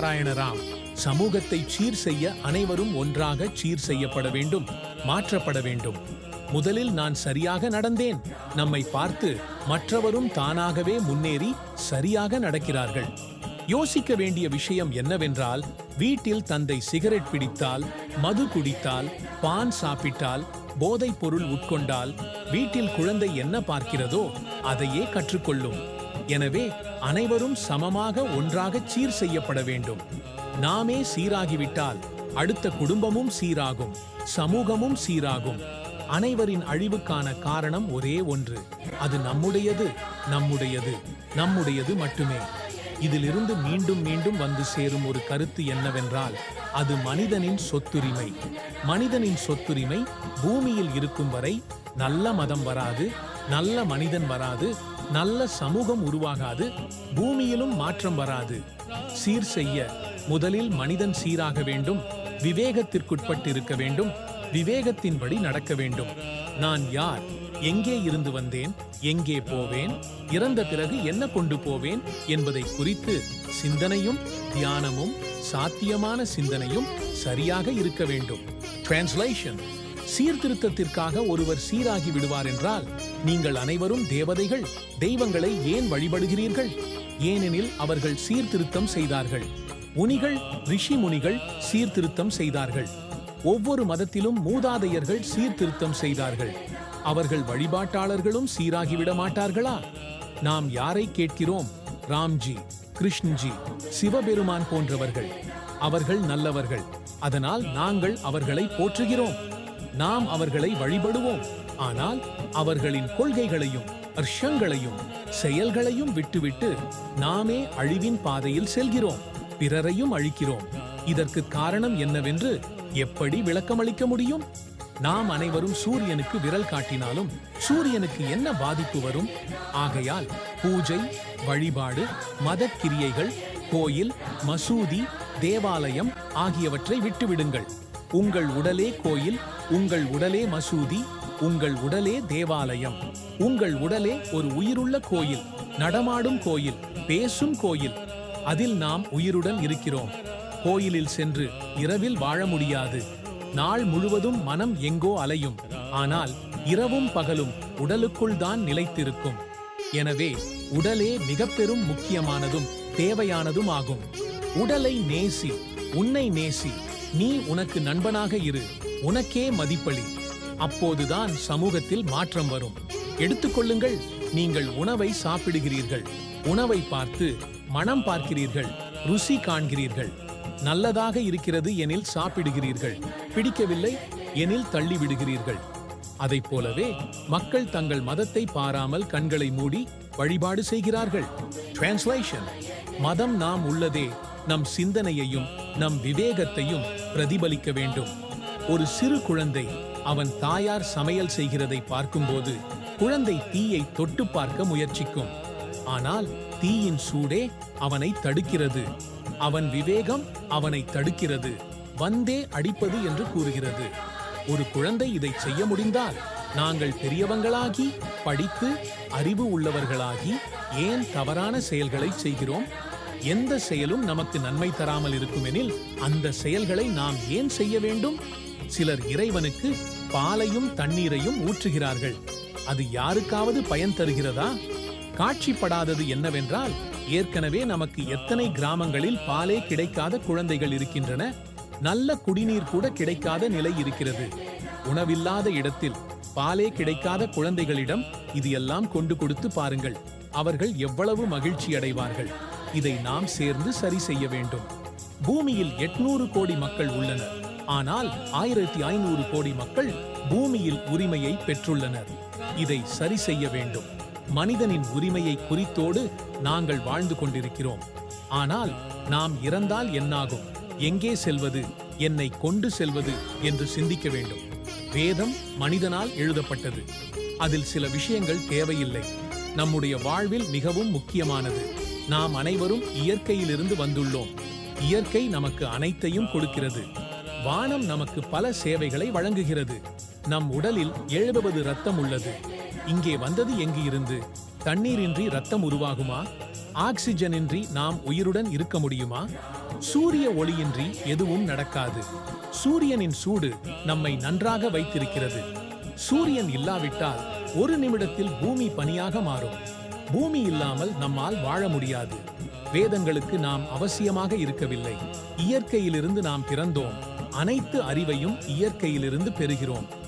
நாராயண ராவ். சமூகத்தை சீர் செய்ய அனைவரும் ஒன்றாக சீர் செய்யப்பட வேண்டும், மாற்றப்பட வேண்டும். முதலில் நான் சரியாக நடந்தேன். நம்மை பார்த்து மற்றவரும் தானாகவே முன்னேறி சரியாக நடக்கிறார்கள். யோசிக்க வேண்டிய விஷயம் என்னவென்றால், வீட்டில் தந்தை சிகரெட் பிடித்தால், மது குடித்தால், பான் சாப்பிட்டால், போதைப் பொருள் உட்கொண்டால் வீட்டில் குழந்தை என்ன பார்க்கிறதோ அதையே கற்றுக்கொள்ளும். எனவே அனைவரும் சமமாக ஒன்றாக சீர் செய்யப்பட வேண்டும். நாமே சீராகிவிட்டால் அடுத்த குடும்பமும் சீராகும், சமூகமும் சீராகும். அனைவரின் அழிவுக்கான காரணம் ஒரே ஒன்று. அது நம்முடையது, நம்முடையது, நம்முடையது மட்டுமே. இதிலிருந்து மீண்டும் மீண்டும் வந்து சேரும் ஒரு கருத்து என்னவென்றால், அது மனிதனின் சொத்துரிமை. மனிதனின் சொத்துரிமை பூமியில் இருக்கும் வரை நல்ல மதம் வராது, நல்ல மனிதன் வராது, நல்ல சமூகம் உருவாகாது, பூமியிலும் மாற்றம் வராது. சீர் செய்ய முதலில் மனிதன் சீராக வேண்டும், விவேகத்திற்குட்பட்டிருக்க வேண்டும், விவேகத்தின்படி நடக்க வேண்டும். நான் யார், எங்கே இருந்து வந்தேன், எங்கே போவேன், இறந்த பிறகு என்ன கொண்டு போவேன் என்பதை குறித்து சிந்தனையும் தியானமும் சாத்தியமான சிந்தனையும் சரியாக இருக்க வேண்டும். டிரான்ஸ்லேஷன்: சீர்திருத்தத்திற்காக ஒருவர் சீராகி விடுவார் என்றால், நீங்கள் அனைவரும் தேவதைகள், தெய்வங்களை ஏன் வழிபடுகிறீர்கள்? ஏனெனில் அவர்கள் சீர்திருத்தம் செய்தார்கள். முனிகள், ரிஷி முனிகள் சீர்திருத்தம் செய்தார்கள். ஒவ்வொரு மதத்திலும் மூதாதையர்கள் சீர்திருத்தம் செய்தார்கள். அவர்கள் வழிபாட்டாளர்களும் சீராகிவிட மாட்டார்களா? நாம் யாரை கேட்கிறோம்? ராம்ஜி, கிருஷ்ணஜி, சிவபெருமான் போன்றவர்கள். அவர்கள் நல்லவர்கள். அதனால் நாங்கள் அவர்களை போற்றுகிறோம். நாம் அவர்களை வழிபடுவோம். ஆனால் அவர்களின் கொள்கைகளையும் அர்ஷங்களையும் செயல்களையும் விட்டுவிட்டு நாமே அழிவின் பாதையில் செல்கிறோம், பிறரையும் அழிக்கிறோம். இதற்கு காரணம் என்னவென்று எப்படி விளக்கமளிக்க முடியும்? நாம் அனைவரும் சூரியனுக்கு விரல் காட்டினாலும் சூரியனுக்கு என்ன பாதிப்பு வரும்? ஆகையால் பூஜை, வழிபாடு, மதக்கிரியைகள், கோயில், மசூதி, தேவாலயம் ஆகியவற்றை விட்டுவிடுங்கள். உங்கள் உடலே கோயில், உங்கள் உடலே மசூதி, உங்கள் உடலே தேவாலயம். உங்கள் உடலே ஒரு உயிருள்ள கோயில், நடமாடும் கோயில், பேசும் கோயில். அதில் நாம் உயிருடன் இருக்கிறோம். கோயிலில் சென்று இரவில் வாழ முடியாது. நாள் முழுவதும் மனம் எங்கோ அலையும். ஆனால் இரவும் பகலும் உடலுக்குள் தான் நிலைத்திருக்கும். எனவே உடலே மிக பெரும் முக்கியமானதும் தேவையானதும் ஆகும். உடலை நேசி, உன்னை நேசி. நீ உனக்கு நண்பனாக இரு, உனக்கே மதிப்பளி. அப்போதுதான் சமூகத்தில் மாற்றம் வரும். எடுத்துக்கொள்ளுங்கள், நீங்கள் உணவை சாப்பிடுகிறீர்கள். உணவை பார்த்து மனம் பார்க்கிறீர்கள், ருசி காண்கிறீர்கள். நல்லதாக இருக்கிறது எனில் சாப்பிடுகிறீர்கள், பிடிக்கவில்லை எனில் தள்ளிவிடுகிறீர்கள். அதைப் போலவே மக்கள் தங்கள் மதத்தை பாராமல் கண்களை மூடி வழிபாடு செய்கிறார்கள். டிரான்ஸ்லேஷன்: மதம் நாம் உள்ளதே நம் சிந்தனையையும் நம் விவேகத்தையும் பிரதிபலிக்க வேண்டும். ஒரு சிறு குழந்தை அவன் தாயார் சமையல் செய்கிறதை பார்க்கும்போது குழந்தை தீயை தொட்டு பார்க்க முயற்சிக்கும். ஆனால் தீயின் சூடே அவனை தடுக்கிறது. அவன் விவேகம் அவனை தடுக்கிறது, வந்தே அடிப்பது என்று கூறுகிறது. ஒரு குழந்தை இதை செய்ய முடிந்தால், நாங்கள் பெரியவங்களாகி படித்து அறிவு உள்ளவர்களாகி ஏன் தவறான செயல்களை செய்கிறோம்? எந்த செயலும் நமக்கு நன்மை தராமல் இருக்குமெனில் அந்த செயல்களை நாம் ஏன் செய்ய வேண்டும்? சிலர் இறைவனுக்கு பாலையும் தண்ணீரையும் ஊற்றுகிறார்கள். அது யாருக்காவது பயன் தருகிறதா? காட்சிப்படாதது என்னவென்றால், ஏற்கனவே நமக்கு எத்தனை கிராமங்களில் பாலே கிடைக்காத குழந்தைகள் இருக்கின்றன. நல்ல குடிநீர் கூட கிடைக்காத நிலை இருக்கிறது. உணவில்லாத இடத்தில் பாலே கிடைக்காத குழந்தைகளிடம் இது எல்லாம் கொண்டு கொடுத்து பாருங்கள், அவர்கள் எவ்வளவு மகிழ்ச்சி அடைவார்கள். இதை நாம் சேர்ந்து சரி செய்ய வேண்டும். பூமியில் 800 கோடி மக்கள் உள்ளனர். ஆனால் 1500 கோடி மக்கள் பூமியில் உரிமையை பெற்றுள்ளனர். இதை சரி செய்ய வேண்டும். மனிதனின் உரிமையை குறித்தோடு நாங்கள் வாழ்ந்து கொண்டிருக்கிறோம். ஆனால் நாம் இறந்தால் என்னாகும், எங்கே செல்வது, என்னை கொண்டு செல்வது என்று சிந்திக்க வேண்டும். வேதம் மனிதனால் எழுதப்பட்டது. அதில் சில விஷயங்கள் தேவையில்லை. நம்முடைய வாழ்வில் மிகவும் முக்கியமானது. நாம் அனைவரும் இயற்கையிலிருந்து வந்துள்ளோம். இயற்கை நமக்கு அனைத்தையும் கொடுக்கிறது. வானம் நமக்கு பல சேவைகளை வழங்குகிறது. நம் உடலில் 70 இரத்தம் உள்ளது. இங்கே வந்தது எங்கு இருந்து? தண்ணீரின்றி இரத்தம் உருவாகுமா? ஆக்சிஜனின்றி நாம் உயிருடன் இருக்க முடியுமா? சூரிய ஒளியின்றி எதுவும் நடக்காது. சூரியனின் சூடு நம்மை நன்றாக வைத்திருக்கிறது. சூரியன் இல்லாவிட்டால் ஒரு நிமிடத்தில் பூமி பனியாக மாறும். பூமி இல்லாமல் நம்மால் வாழ முடியாது. வேதங்களுக்கு நாம் அவசியமாக இருக்கவில்லை. இயற்கையிலிருந்து நாம் பிறந்தோம். அனைத்து அறிவையும் இயற்கையிலிருந்து பெறுகிறோம்.